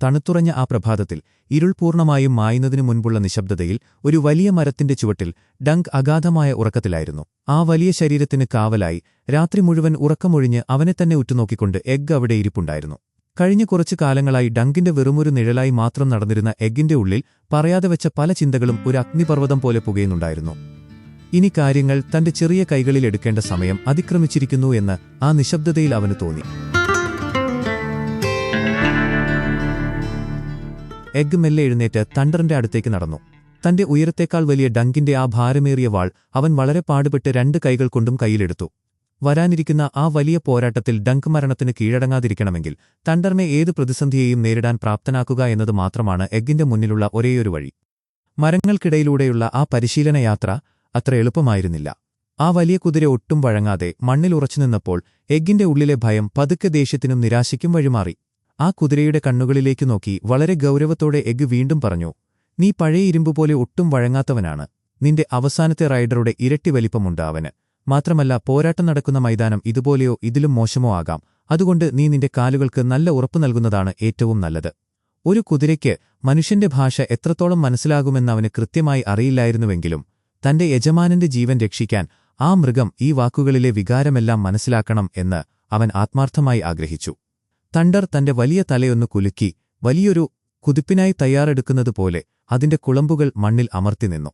തണുത്തുറഞ്ഞ ആ പ്രഭാതത്തിൽ ഇരുൾ പൂർണ്ണമായും മായുന്നതിനു മുൻപുള്ള നിശബ്ദതയിൽ ഒരു വലിയ മരത്തിന്റെ ചുവട്ടിൽ ഡങ്ക് അഗാധമായ ഉറക്കത്തിലായിരുന്നു. ആ വലിയ ശരീരത്തിന് കാവലായി രാത്രി മുഴുവൻ ഉറക്കമൊഴിഞ്ഞ് അവനെത്തന്നെ ഉറ്റുനോക്കിക്കൊണ്ട് എഗ് അവിടെ ഇരിപ്പുണ്ടായിരുന്നു. കഴിഞ്ഞ കുറച്ചു കാലങ്ങളായി ഡങ്കിന്റെ വെറുമൊരു നിഴലായി മാത്രം നടന്നിരുന്ന എഗ്ഗിന്റെ ഉള്ളിൽ പറയാതെ വെച്ച പല ചിന്തകളും ഒരു അഗ്നിപർവ്വതം പോലെ പുകയുന്നുണ്ടായിരുന്നു. ഇനി കാര്യങ്ങൾ തന്റെ ചെറിയ കൈകളിൽ എടുക്കേണ്ട സമയം അതിക്രമിച്ചിരിക്കുന്നു എന്ന് ആ നിശബ്ദതയിൽ അവന് തോന്നി. എഗ് മെല്ലെ എഴുന്നേറ്റ് തണ്ടറിന്റെ അടുത്തേക്ക് നടന്നു. തന്റെ ഉയരത്തേക്കാൾ വലിയ ഡങ്കിന്റെ ആ ഭാരമേറിയ വാൾ അവൻ വളരെ പാടുപെട്ട് 2 കൈകൾ കൊണ്ടും കൈയിലെടുത്തു. വരാനിരിക്കുന്ന ആ വലിയ പോരാട്ടത്തിൽ ഡങ്ക് മരണത്തിന് കീഴടങ്ങാതിരിക്കണമെങ്കിൽ തണ്ടറിനെ ഏത് പ്രതിസന്ധിയെയും നേരിടാൻ പ്രാപ്തനാക്കുക എന്നത് മാത്രമാണ് എഗ്ഗിന്റെ മുന്നിലുള്ള ഒരേയൊരു വഴി. മരങ്ങൾക്കിടയിലൂടെയുള്ള ആ പരിശീലന യാത്ര അത്ര എളുപ്പമായിരുന്നില്ല. ആ വലിയ കുതിര ഒട്ടും വഴങ്ങാതെ മണ്ണിൽ ഉറച്ചുനിന്നപ്പോൾ എഗ്ഗിന്റെ ഉള്ളിലെ ഭയം പതുക്കെ ദേഷ്യത്തിനും നിരാശയ്ക്കും വഴിമാറി. ആ കുതിരയുടെ കണ്ണുകളിലേക്ക് നോക്കി വളരെ ഗൗരവത്തോടെ എഗ്ഗ് വീണ്ടും പറഞ്ഞു, "നീ പഴയ ഇരുമ്പുപോലെ ഒട്ടും വഴങ്ങാത്തവനാണ്. നിന്റെ അവസാനത്തെ റൈഡറുടെ ഇരട്ടി വലിപ്പമുണ്ട് അവന്. മാത്രമല്ല, പോരാട്ടം നടക്കുന്ന മൈതാനം ഇതുപോലെയോ ഇതിലും മോശമോ ആകാം. അതുകൊണ്ട് നീ നിന്റെ കാലുകൾക്ക് നല്ല ഉറപ്പു നൽകുന്നതാണ് ഏറ്റവും നല്ലത്." ഒരു കുതിരയ്ക്ക് മനുഷ്യന്റെ ഭാഷ എത്രത്തോളം മനസ്സിലാകുമെന്നവന് കൃത്യമായി അറിയില്ലായിരുന്നുവെങ്കിലും തന്റെ യജമാനന്റെ ജീവൻ രക്ഷിക്കാൻ ആ മൃഗം ഈ വാക്കുകളിലെ വികാരമെല്ലാം മനസ്സിലാക്കണം എന്ന് അവൻ ആത്മാർത്ഥമായി ആഗ്രഹിച്ചു. തണ്ടർ തന്റെ വലിയ തലയൊന്നു കുലുക്കി വലിയൊരു കുതിപ്പിനായി തയ്യാറെടുക്കുന്നതുപോലെ അതിന്റെ കുളമ്പുകൾ മണ്ണിൽ അമർത്തി നിന്നു.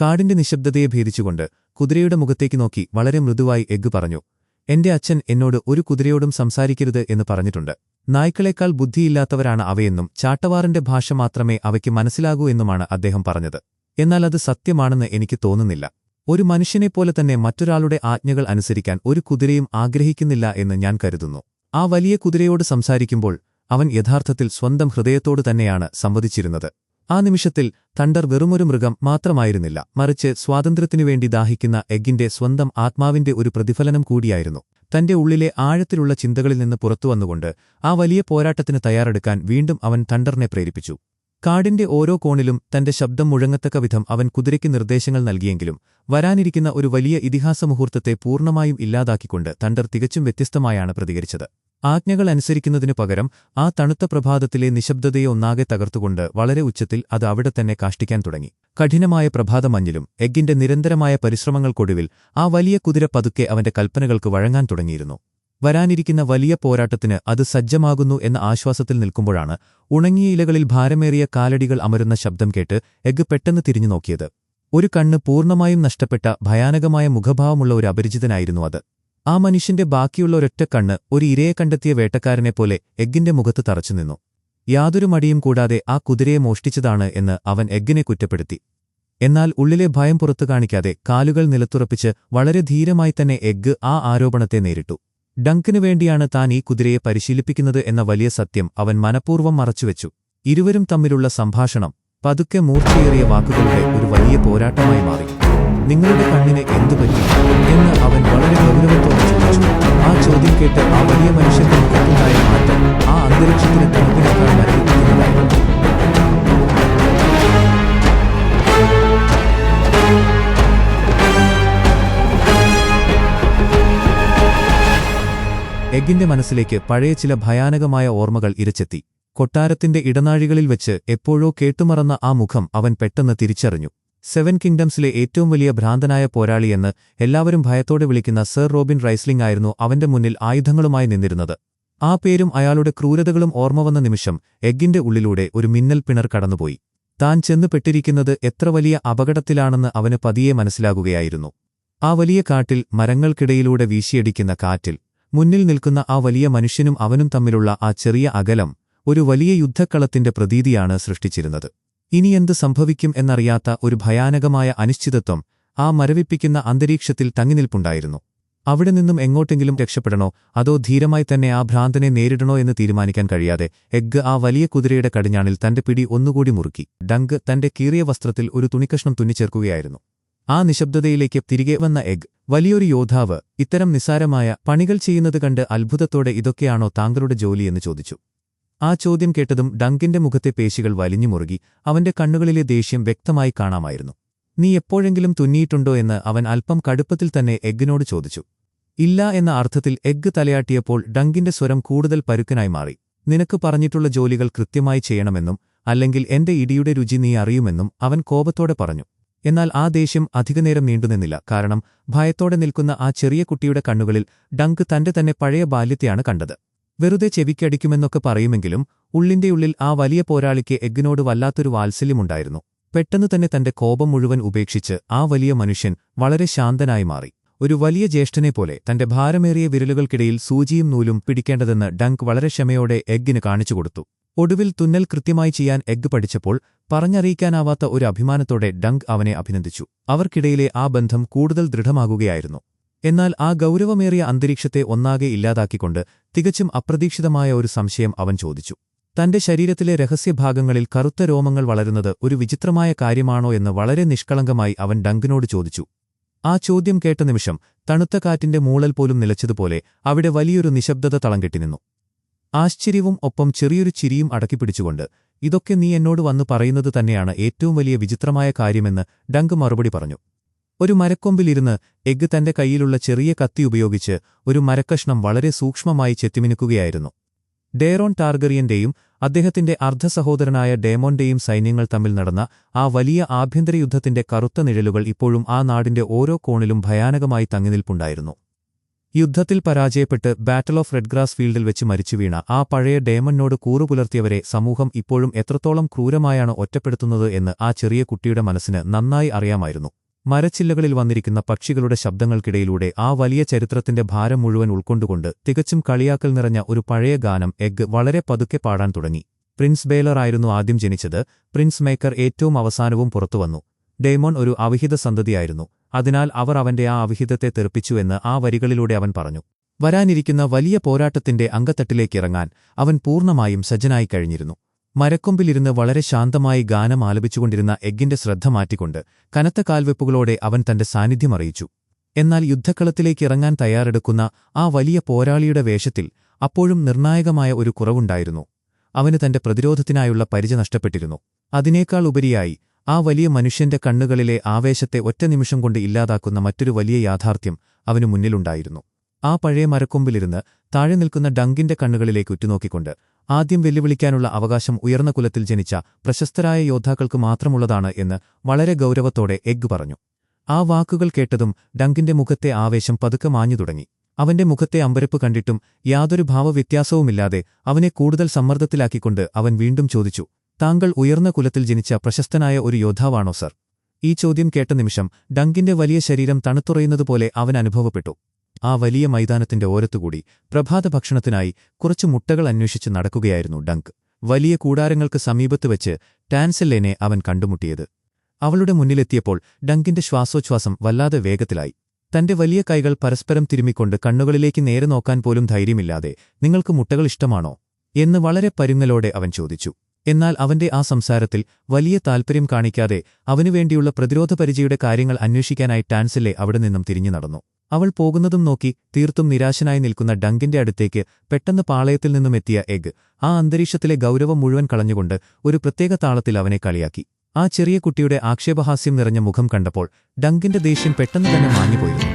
കാടിന്റെ നിശബ്ദതയെ ഭേദിച്ചുകൊണ്ട് കുതിരയുടെ മുഖത്തേക്ക് നോക്കി വളരെ മൃദുവായി എഗ്ഗ് പറഞ്ഞു, "എന്റെ അച്ഛൻ എന്നോട് ഒരു കുതിരയോടും സംസാരിക്കരുത് എന്ന് പറഞ്ഞിട്ടുണ്ട്. നായ്ക്കളേക്കാൾ ബുദ്ധിയില്ലാത്തവരാണ് അവയെന്നും ചാട്ടവാറിന്റെ ഭാഷ മാത്രമേ അവയ്ക്ക് മനസ്സിലാകൂ എന്നുമാണ് അദ്ദേഹം പറഞ്ഞത്. എന്നാൽ അത് സത്യമാണെന്ന് എനിക്ക് തോന്നുന്നില്ല. ഒരു മനുഷ്യനെപ്പോലെ തന്നെ മറ്റൊരാളുടെ ആജ്ഞകൾ അനുസരിക്കാൻ ഒരു കുതിരയും ആഗ്രഹിക്കുന്നില്ല എന്ന് ഞാൻ കരുതുന്നു." ആ വലിയ കുതിരയോട് സംസാരിക്കുമ്പോൾ അവൻ യഥാർത്ഥത്തിൽ സ്വന്തം ഹൃദയത്തോട് തന്നെയാണ് സംവദിച്ചിരുന്നത്. ആ നിമിഷത്തിൽ തണ്ടർ വെറുമൊരു മൃഗം മാത്രമായിരുന്നില്ല, മറിച്ച് സ്വാതന്ത്ര്യത്തിനുവേണ്ടി ദാഹിക്കുന്ന എഗ്ഗിന്റെ സ്വന്തം ആത്മാവിന്റെ ഒരു പ്രതിഫലനം കൂടിയായിരുന്നു. തന്റെ ഉള്ളിലെ ആഴത്തിലുള്ള ചിന്തകളിൽ നിന്ന് പുറത്തുവന്നുകൊണ്ട് ആ വലിയ പോരാട്ടത്തിന് തയ്യാറെടുക്കാൻ വീണ്ടും അവൻ തണ്ടറിനെ പ്രേരിപ്പിച്ചു. കാടിന്റെ ഓരോ കോണിലും തന്റെ ശബ്ദം മുഴങ്ങത്തക്ക വിധം അവൻ കുതിരയ്ക്ക് നിർദ്ദേശങ്ങൾ നൽകിയെങ്കിലും വരാനിരിക്കുന്ന ഒരു വലിയ ഇതിഹാസ മുഹൂർത്തത്തെ പൂർണ്ണമായും ഇല്ലാതാക്കിക്കൊണ്ട് തണ്ടർ തികച്ചും വ്യത്യസ്തമായാണ് പ്രതികരിച്ചത്. ആജ്ഞകൾ അനുസരിക്കുന്നതിനു പകരം ആ തണുത്ത പ്രഭാതത്തിലെ നിശബ്ദതയെ ഒന്നാകെ തകർത്തുകൊണ്ട് വളരെ ഉച്ചത്തിൽ അത് അവിടെ തന്നെ കാഷ്ടിക്കാൻ തുടങ്ങി. കഠിനമായ പ്രഭാതമഞ്ഞിലും എഗ്ഗിന്റെ നിരന്തരമായ പരിശ്രമങ്ങൾക്കൊടുവിൽ ആ വലിയ കുതിര പതുക്കെ അവന്റെ കൽപ്പനകൾക്ക് വഴങ്ങാൻ തുടങ്ങിയിരുന്നു. വരാനിരിക്കുന്ന വലിയ പോരാട്ടത്തിന് അത് സജ്ജമാകുന്നു എന്ന ആശ്വാസത്തിൽ നിൽക്കുമ്പോഴാണ് ഉണങ്ങിയ ഇലകളിൽ ഭാരമേറിയ കാലടികൾ അമരുന്ന ശബ്ദം കേട്ട് എഗ്ഗ് പെട്ടെന്ന് തിരിഞ്ഞു നോക്കിയത്. ഒരു കണ്ണ് പൂർണ്ണമായും നഷ്ടപ്പെട്ട ഭയാനകമായ മുഖഭാവമുള്ള ഒരു അപരിചിതനായിരുന്നു അത്. ആ മനുഷ്യന്റെ ബാക്കിയുള്ള ഒരൊറ്റ കണ്ണ് ഒരു ഇരയെ കണ്ടെത്തിയ വേട്ടക്കാരനെപ്പോലെ എഗ്ഗിന്റെ മുഖത്ത് തറച്ചുനിന്നു. യാതൊരു മടിയും കൂടാതെ ആ കുതിരയെ മോഷ്ടിച്ചതാണ് എന്ന് അവൻ എഗ്ഗിനെ കുറ്റപ്പെടുത്തി. എന്നാൽ ഉള്ളിലെ ഭയം പുറത്തു കാണിക്കാതെ കാലുകൾ നിലത്തുറപ്പിച്ച് വളരെ ധീരമായി തന്നെ എഗ്ഗ് ആ ആരോപണത്തെ നേരിട്ടു. ഡങ്കിനു വേണ്ടിയാണ് താൻ ഈ കുതിരയെ പരിശീലിപ്പിക്കുന്നത് എന്ന വലിയ സത്യം അവൻ മനഃപൂർവ്വം മറച്ചുവെച്ചു. ഇരുവരും തമ്മിലുള്ള സംഭാഷണം പതുക്കെ മൂർച്ചയേറിയ വാക്കുകളുടെ ഒരു വലിയ പോരാട്ടമായി മാറി. "നിങ്ങളുടെ കണ്ണിന് എന്തുപറ്റി?" എന്ന് അവൻ വളരെ ഗൗരവത്തോടെ ചോദിച്ചു. ആ ചോദ്യം കേട്ട് ആ വലിയ മനുഷ്യന്റെ മുഖത്തുണ്ടായ മാറ്റം ആ അന്തരീക്ഷത്തിന് തണുപ്പിനേക്കാൾ മരവിപ്പിക്കുന്നതായിരുന്നു. എഗ്ഗിന്റെ മനസ്സിലേക്ക് പഴയ ചില ഭയാനകമായ ഓർമ്മകൾ ഇരച്ചെത്തി. കൊട്ടാരത്തിന്റെ ഇടനാഴികളിൽ വെച്ച് എപ്പോഴോ കേട്ടുമറന്ന ആ മുഖം അവൻ പെട്ടെന്ന് തിരിച്ചറിഞ്ഞു. 7 കിങ്ഡംസിലെ ഏറ്റവും വലിയ ഭ്രാന്തനായ പോരാളിയെന്ന് എല്ലാവരും ഭയത്തോടെ വിളിക്കുന്ന സർ റോബിൻ റൈസ്ലിംഗ് ആയിരുന്നു അവന്റെ മുന്നിൽ ആയുധങ്ങളുമായി നിന്നിരുന്നത്. ആ പേരും അയാളുടെ ക്രൂരതകളും ഓർമ്മവന്ന നിമിഷം എഗ്ഗിന്റെ ഉള്ളിലൂടെ ഒരു മിന്നൽ പിണർ കടന്നുപോയി. താൻ ചെന്നുപെട്ടിരിക്കുന്നത് എത്ര വലിയ അപകടത്തിലാണെന്ന് അവന് പതിയെ മനസ്സിലാകുകയായിരുന്നു. ആ വലിയ കാട്ടിൽ മരങ്ങൾക്കിടയിലൂടെ വീശിയടിക്കുന്ന കാറ്റിൽ മുന്നിൽ നിൽക്കുന്ന ആ വലിയ മനുഷ്യനും അവനും തമ്മിലുള്ള ആ ചെറിയ അകലം ഒരു വലിയ യുദ്ധക്കളത്തിന്റെ പ്രതീതിയാണ് സൃഷ്ടിച്ചിരുന്നത്. ഇനിയെന്ത് സംഭവിക്കും എന്നറിയാത്ത ഒരു ഭയാനകമായ അനിശ്ചിതത്വം ആ മരവിപ്പിക്കുന്ന അന്തരീക്ഷത്തിൽ തങ്ങിനിൽപ്പുണ്ടായിരുന്നു. അവിടെ നിന്നും എങ്ങോട്ടെങ്കിലും രക്ഷപ്പെടണോ അതോ ധീരമായി തന്നെ ആ ഭ്രാന്തനെ നേരിടണോ എന്ന് തീരുമാനിക്കാൻ കഴിയാതെ എഗ്ഗ് ആ വലിയ കുതിരയുടെ കടിഞ്ഞാണിൽ തന്റെ പിടി ഒന്നുകൂടി മുറുക്കി. ഡങ്ക് തന്റെ കീറിയ വസ്ത്രത്തിൽ ഒരു തുണിക്കഷ്ണം തുന്നിച്ചേർക്കുകയായിരുന്നു. ആ നിശബ്ദതയിലേക്ക് തിരികെ വന്ന എഗ്ഗ്, "വലിയൊരു യോദ്ധാവ് ഇത്തരം നിസ്സാരമായ പണികൾ ചെയ്യുന്നത് കണ്ട് അത്ഭുതത്തോടെ ഇതൊക്കെയാണോ താങ്കളുടെ ജോലിയെന്ന് ചോദിച്ചു. ആ ചോദ്യം കേട്ടതും ഡങ്കിന്റെ മുഖത്തെ പേശികൾ വലിഞ്ഞു മുറുകി. അവന്റെ കണ്ണുകളിലെ ദേഷ്യം വ്യക്തമായി കാണാമായിരുന്നു. "നീ എപ്പോഴെങ്കിലും തുന്നിയിട്ടുണ്ടോ?" എന്ന് അവൻ അല്പം കടുപ്പത്തിൽ തന്നെ എഗ്ഗിനോട് ചോദിച്ചു. "ഇല്ല" എന്ന അർത്ഥത്തിൽ എഗ്ഗ് തലയാട്ടിയപ്പോൾ ഡങ്കിന്റെ സ്വരം കൂടുതൽ പരുക്കനായി മാറി. നിനക്ക് പറഞ്ഞിട്ടുള്ള ജോലികൾ കൃത്യമായി ചെയ്യണമെന്നും അല്ലെങ്കിൽ എന്റെ ഇടിയുടെ രുചി നീ അറിയുമെന്നും അവൻ കോപത്തോടെ പറഞ്ഞു. എന്നാൽ ആ ദേഷ്യം അധികനേരം നീണ്ടുനിന്നില്ല. കാരണം ഭയത്തോടെ നിൽക്കുന്ന ആ ചെറിയ കുട്ടിയുടെ കണ്ണുകളിൽ ഡങ്ക് തന്റെ തന്നെ പഴയ ബാല്യത്തെയാണ് കണ്ടത്. വെറുതെ ചെവിക്കടിക്കുമെന്നൊക്കെ പറയുമെങ്കിലും ഉള്ളിന്റെയുള്ളിൽ ആ വലിയ പോരാളിക്ക് എഗ്ഗിനോട് വല്ലാത്തൊരു വാത്സല്യമുണ്ടായിരുന്നു. പെട്ടെന്ന് തന്നെ തന്റെ കോപം മുഴുവൻ ഉപേക്ഷിച്ച് ആ വലിയ മനുഷ്യൻ വളരെ ശാന്തനായി മാറി. ഒരു വലിയ ജ്യേഷ്ഠനെപ്പോലെ തന്റെ ഭാരമേറിയ വിരലുകൾക്കിടയിൽ സൂചിയും നൂലും പിടിക്കേണ്ടതെന്ന് ഡങ്ക് വളരെ ക്ഷമയോടെ എഗ്ഗിന് കാണിച്ചുകൊടുത്തു. ഒടുവിൽ തുന്നൽ കൃത്യമായി ചെയ്യാൻ എഗ്ഗ് പഠിച്ചപ്പോൾ പറഞ്ഞറിയിക്കാനാവാത്ത ഒരു അഭിമാനത്തോടെ ഡങ്ക് അവനെ അഭിനന്ദിച്ചു. അവർക്കിടയിലെ ആ ബന്ധം കൂടുതൽ ദൃഢമാകുകയായിരുന്നു. എന്നാൽ ആ ഗൗരവമേറിയ അന്തരീക്ഷത്തെ ഒന്നാകെ ഇല്ലാതാക്കിക്കൊണ്ട് തികച്ചും അപ്രതീക്ഷിതമായ ഒരു സംശയം അവൻ ചോദിച്ചു. തന്റെ ശരീരത്തിലെ രഹസ്യഭാഗങ്ങളിൽ കറുത്ത രോമങ്ങൾ വളരുന്നത് ഒരു വിചിത്രമായ കാര്യമാണോ എന്ന് വളരെ നിഷ്കളങ്കമായി അവൻ ഡങ്കിനോട് ചോദിച്ചു. ആ ചോദ്യം കേട്ട നിമിഷം തണുത്ത കാറ്റിന്റെ മൂളൽ പോലും നിലച്ചതുപോലെ അവിടെ വലിയൊരു നിശബ്ദത തളംകെട്ടിനിന്നു. ആശ്ചര്യവും ഒപ്പം ചെറിയൊരു ചിരിയും അടക്കിപ്പിടിച്ചുകൊണ്ട്, ഇതൊക്കെ നീ എന്നോട് വന്നു പറയുന്നത് തന്നെയാണ് ഏറ്റവും വലിയ വിചിത്രമായ കാര്യമെന്ന് ഡങ്ക് മറുപടി പറഞ്ഞു. ഒരു മരക്കൊമ്പിലിരുന്ന് എഗ്ഗ് തന്റെ കൈയിലുള്ള ചെറിയ കത്തി ഉപയോഗിച്ച് ഒരു മരക്കഷ്ണം വളരെ സൂക്ഷ്മമായി ചെത്തിമിനുക്കുകയായിരുന്നു. ഡേറോൺ ടാർഗറിയന്റെയും അദ്ദേഹത്തിന്റെ അർദ്ധസഹോദരനായ ഡേമോന്റെയും സൈന്യങ്ങൾ തമ്മിൽ നടന്ന ആ വലിയ ആഭ്യന്തര യുദ്ധത്തിന്റെ കറുത്ത നിഴലുകൾ ഇപ്പോഴും ആ നാടിന്റെ ഓരോ കോണിലും ഭയാനകമായി തങ്ങിനിൽപ്പുണ്ടായിരുന്നു. യുദ്ധത്തിൽ പരാജയപ്പെട്ട് ബാറ്റിൽ ഓഫ് റെഡ്ഗ്രാസ് ഫീൽഡിൽ വെച്ച് മരിച്ചുവീണ ആ പഴയ ഡേമനോട് കൂറുപുലർത്തിയവരെ സമൂഹം ഇപ്പോഴും എത്രത്തോളം ക്രൂരമായാണ് ഒറ്റപ്പെടുത്തുന്നത് എന്ന് ആ ചെറിയ കുട്ടിയുടെ മനസ്സിന് നന്നായി അറിയാമായിരുന്നു. മരച്ചില്ലകളിൽ വന്നിരിക്കുന്ന പക്ഷികളുടെ ശബ്ദങ്ങൾക്കിടയിലൂടെ ആ വലിയ ചരിത്രത്തിന്റെ ഭാരം മുഴുവൻ ഉൾക്കൊണ്ടുകൊണ്ട് തികച്ചും കളിയാക്കൽ നിറഞ്ഞ ഒരു പഴയ ഗാനം എഗ്ഗ് വളരെ പതുക്കെ പാടാൻ തുടങ്ങി. പ്രിൻസ് ബേലർ ആയിരുന്നു ആദ്യം ജനിച്ചത്. പ്രിൻസ് മേക്കർ ഏറ്റവും അവസാനവും പുറത്തുവന്നു. ഡേമോൺ ഒരു അവിഹിത സന്തതിയായിരുന്നു. അതിനാൽ അവർ അവന്റെ ആ അവിഹിതത്തെ തെറിപ്പിച്ചുവെന്ന് ആ വരികളിലൂടെ അവൻ പറഞ്ഞു. വരാനിരിക്കുന്ന വലിയ പോരാട്ടത്തിന്റെ അങ്കത്തട്ടിലേക്കിറങ്ങാൻ അവൻ പൂർണ്ണമായും സജ്ജനായി കഴിഞ്ഞിരുന്നു. മരക്കൊമ്പിലിരുന്ന് വളരെ ശാന്തമായി ഗാനം ആലപിച്ചുകൊണ്ടിരുന്ന എഗ്ഗിന്റെ ശ്രദ്ധ മാറ്റിക്കൊണ്ട് കനത്ത കാൽവെപ്പുകളോടെ അവൻ തന്റെ സാന്നിധ്യം അറിയിച്ചു. എന്നാൽ യുദ്ധക്കളത്തിലേക്കിറങ്ങാൻ തയ്യാറെടുക്കുന്ന ആ വലിയ പോരാളിയുടെ വേഷത്തിൽ അപ്പോഴും നിർണായകമായ ഒരു കുറവുണ്ടായിരുന്നു. അവന് തന്റെ പ്രതിരോധത്തിനായുള്ള പരിച നഷ്ടപ്പെട്ടിരുന്നു. അതിനേക്കാൾ ഉപരിയായി ആ വലിയ മനുഷ്യന്റെ കണ്ണുകളിലെ ആവേശത്തെ ഒറ്റ നിമിഷം കൊണ്ട് ഇല്ലാതാക്കുന്ന മറ്റൊരു വലിയ യാഥാർത്ഥ്യം അവനു മുന്നിലുണ്ടായിരുന്നു. ആ പഴയ മരക്കൊമ്പിലിരുന്ന് താഴെ നിൽക്കുന്ന ഡങ്കിന്റെ കണ്ണുകളിലേക്ക് ഉറ്റുനോക്കിക്കൊണ്ട്, ആദ്യം വെല്ലുവിളിക്കാനുള്ള അവകാശം ഉയർന്ന കുലത്തിൽ ജനിച്ച പ്രശസ്തരായ യോദ്ധാക്കൾക്ക് മാത്രമുള്ളതാണ് എന്ന് വളരെ ഗൗരവത്തോടെ എഗ്ഗ് പറഞ്ഞു. ആ വാക്കുകൾ കേട്ടതും ഡങ്കിന്റെ മുഖത്തെ ആവേശം പതുക്കെ മാഞ്ഞു തുടങ്ങി. അവന്റെ മുഖത്തെ അമ്പരപ്പ് കണ്ടിട്ടും യാതൊരു ഭാവവ്യത്യാസവുമില്ലാതെ അവനെ കൂടുതൽ സമ്മർദ്ദത്തിലാക്കിക്കൊണ്ട് അവൻ വീണ്ടും ചോദിച്ചു, താങ്കൾ ഉയർന്ന കുലത്തിൽ ജനിച്ച പ്രശസ്തനായ ഒരു യോദ്ധാവാണോ സർ? ഈ ചോദ്യം കേട്ട നിമിഷം ഡങ്കിന്റെ വലിയ ശരീരം തണുത്തുറയുന്നതുപോലെ അവൻ അനുഭവപ്പെട്ടു. ആ വലിയ മൈതാനത്തിന്റെ ഓരത്തുകൂടി പ്രഭാത ഭക്ഷണത്തിനായി കുറച്ച് മുട്ടകൾ അന്വേഷിച്ച് നടക്കുകയായിരുന്നു ഡങ്ക്. വലിയ കൂടാരങ്ങൾക്ക് സമീപത്ത് വെച്ച് ടാൻസെല്ലേനെ അവൻ കണ്ടുമുട്ടിയത്. അവളുടെ മുന്നിലെത്തിയപ്പോൾ ഡങ്കിന്റെ ശ്വാസോച്ഛ്വാസം വല്ലാതെ വേഗത്തിലായി. തന്റെ വലിയ കൈകൾ പരസ്പരം തിരുമ്മിക്കൊണ്ട് കണ്ണുകളിലേക്ക് നേരെ നോക്കാൻ പോലും ധൈര്യമില്ലാതെ, നിങ്ങൾക്ക് മുട്ടകൾ ഇഷ്ടമാണോ എന്ന് വളരെ പരുങ്ങലോടെ അവൻ ചോദിച്ചു. എന്നാൽ അവന്റെ ആ സംസാരത്തിൽ വലിയ താൽപര്യം കാണിക്കാതെ അവനുവേണ്ടിയുള്ള പ്രതിരോധ പരിചയുടെ കാര്യങ്ങൾ അന്വേഷിക്കാനായി ടാൻസെല്ലെ അവിടെ നിന്നും തിരിഞ്ഞു നടന്നു. അവൾ പോകുന്നതും നോക്കി തീർത്തും നിരാശനായി നിൽക്കുന്ന ഡങ്കിന്റെ അടുത്തേക്ക് പെട്ടെന്ന് പാളയത്തിൽ നിന്നും എത്തിയ എഗ്ഗ് ആ അന്തരീക്ഷത്തിലെ ഗൗരവം മുഴുവൻ കളഞ്ഞുകൊണ്ട് ഒരു പ്രത്യേക താളത്തിൽ അവനെ കളിയാക്കി. ആ ചെറിയ കുട്ടിയുടെ ആക്ഷേപഹാസ്യം നിറഞ്ഞ മുഖം കണ്ടപ്പോൾ ഡങ്കിന്റെ ദേഷ്യം പെട്ടെന്ന് തന്നെ മാഞ്ഞുപോയിരുന്നു.